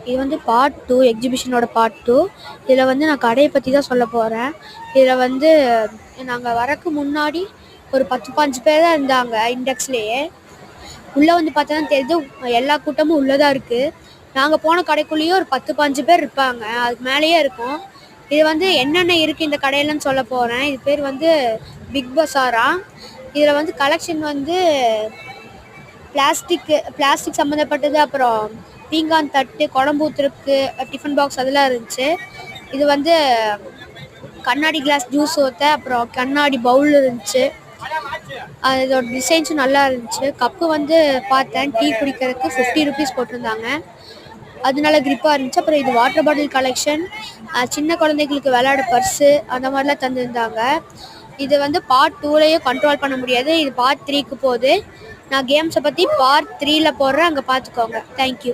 இது வந்து part 2, எக்ஸிபிஷனோட part 2. இதில் வந்து நான் கடையை பற்றி தான் சொல்ல போகிறேன். இதில் வந்து நாங்கள் வரக்கு முன்னாடி ஒரு 10-15 பேர் தான் இருந்தாங்க இண்டெக்ஸ்லேயே. உள்ளே வந்து பார்த்தா தான் தெரியுது, எல்லா கூட்டமும் உள்ளே தான் இருக்குது. நாங்கள் போன கடைக்குள்ளேயும் ஒரு 10-15 பேர் இருப்பாங்க, அதுக்கு மேலேயே இருக்கும். இது வந்து என்னென்ன இருக்குது இந்த கடையிலன்னு சொல்ல போகிறேன். இது பேர் வந்து பிக் பஸாரா. இதில் வந்து கலெக்ஷன் வந்து பிளாஸ்டிக் சம்மந்தப்பட்டது, அப்புறம் பீங்கான் தட்டு, குழம்பு ஊற்றுறதுக்கு டிஃபன் பாக்ஸ் அதெல்லாம் இருந்துச்சு. இது வந்து கண்ணாடி கிளாஸ் ஜூஸ் ஊற்ற, அப்புறம் கண்ணாடி பவுல் இருந்துச்சு. அதோட டிசைன்ஸும் நல்லா இருந்துச்சு. கப்பு வந்து பார்த்தேன், டீ குடிக்கிறதுக்கு 50 ருபீஸ் போட்டிருந்தாங்க. அதனால கிரிப்பாக இருந்துச்சு. அப்புறம் இது வாட்டர் பாட்டில் கலெக்ஷன், சின்ன குழந்தைங்களுக்கு விளையாட பர்ஸு அந்த மாதிரிலாம் தந்துருந்தாங்க. இது வந்து பார்ட் 2லேயும் கண்ட்ரோல் பண்ண முடியாது, இது பார்ட் 3க்கு போகுது. நான் கேம்ஸை பற்றி பார்ட் 3ல் போடுறேன், அங்கே பார்த்துக்கோங்க. தேங்க்யூ.